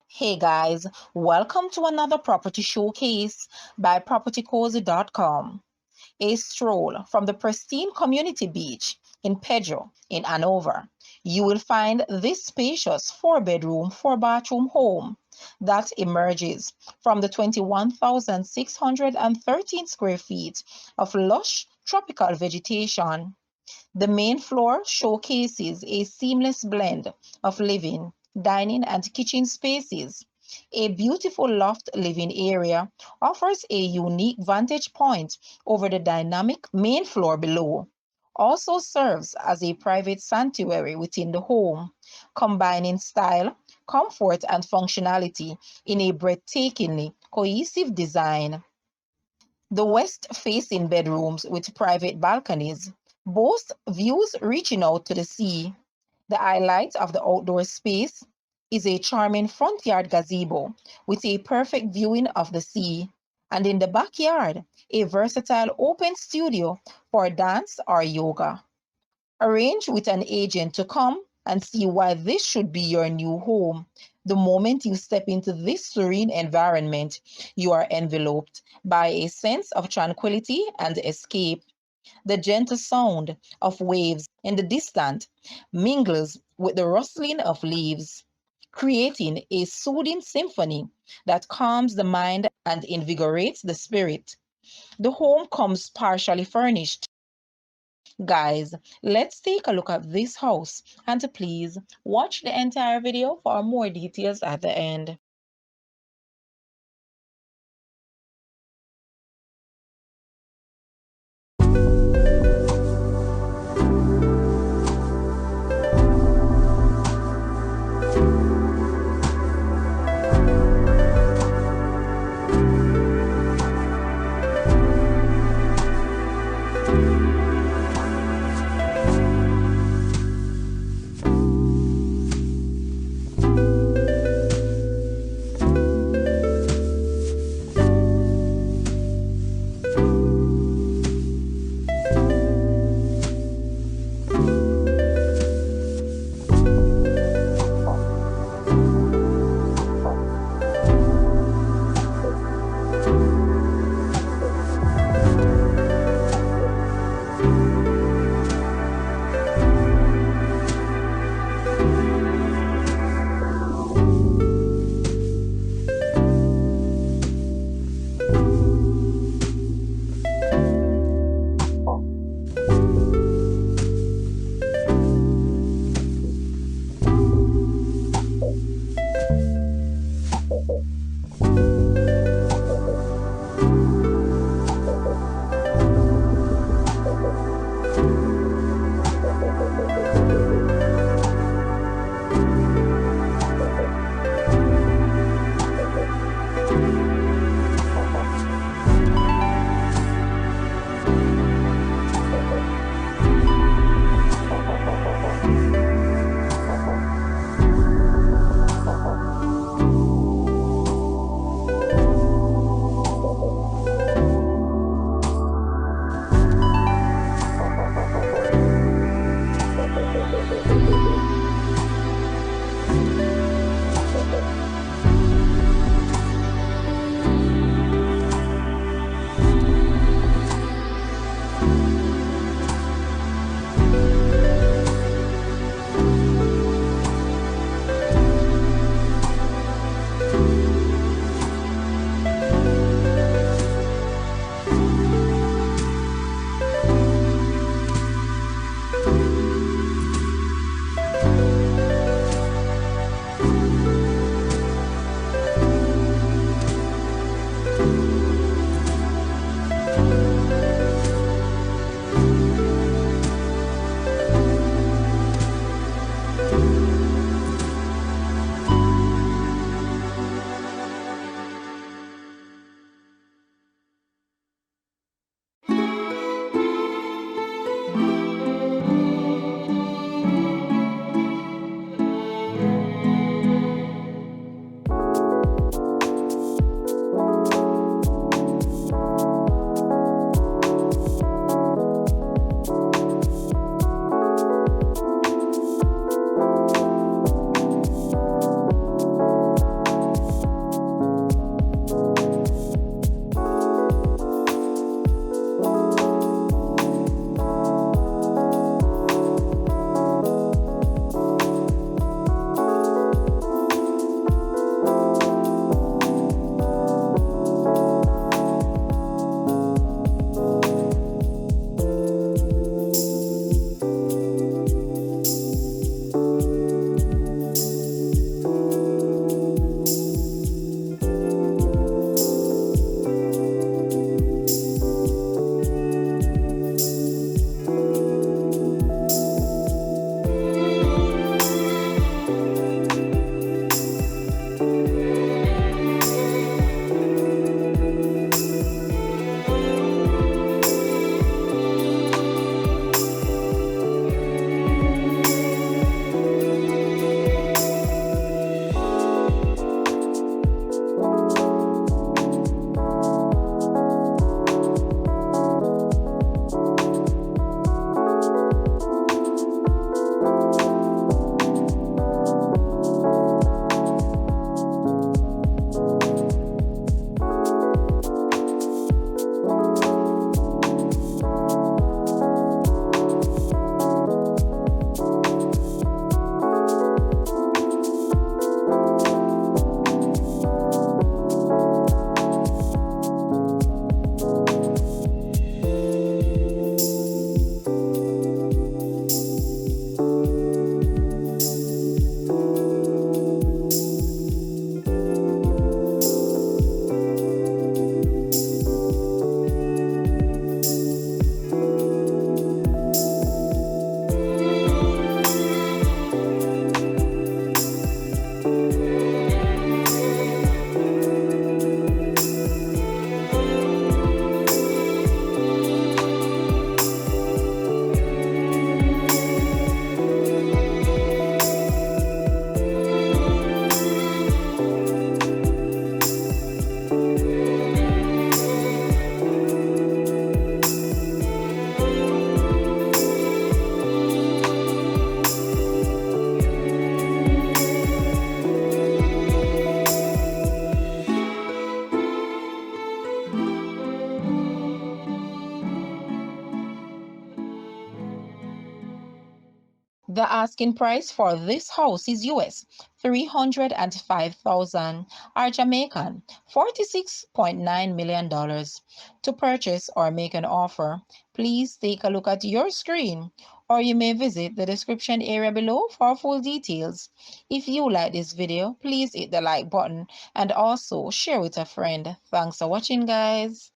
Hey guys, welcome to another property showcase by propertycozy.com. A stroll from the pristine community beach in Pedro in Hanover. You will find this spacious 4 bedroom, 4 bathroom home that emerges from the 21,613 square feet of lush tropical vegetation. The main floor showcases a seamless blend of living, dining, and kitchen spaces. A beautiful loft living area offers a unique vantage point over the dynamic main floor below. Also serves as a private sanctuary within the home, combining style, comfort, and functionality in a breathtakingly cohesive design. The west-facing bedrooms with private balconies boast views reaching out to the sea. The highlight of the outdoor space is a charming front yard gazebo with a perfect viewing of the sea, and in the backyard, a versatile open studio for dance or yoga. Arrange with an agent to come and see why this should be your new home. The moment you step into this serene environment, you are enveloped by a sense of tranquility and escape. The gentle sound of waves in the distance mingles with the rustling of leaves, creating a soothing symphony that calms the mind and invigorates the spirit. The home comes partially furnished. Guys, let's take a look at this house and please watch the entire video for more details at the end. The asking price for this house is US 305,000 or Jamaican $46.9 million. To purchase or make an offer, please take a look at your screen, or you may visit the description area below for full details. If you like this video, please hit the like button and also share with a friend. Thanks for watching, guys.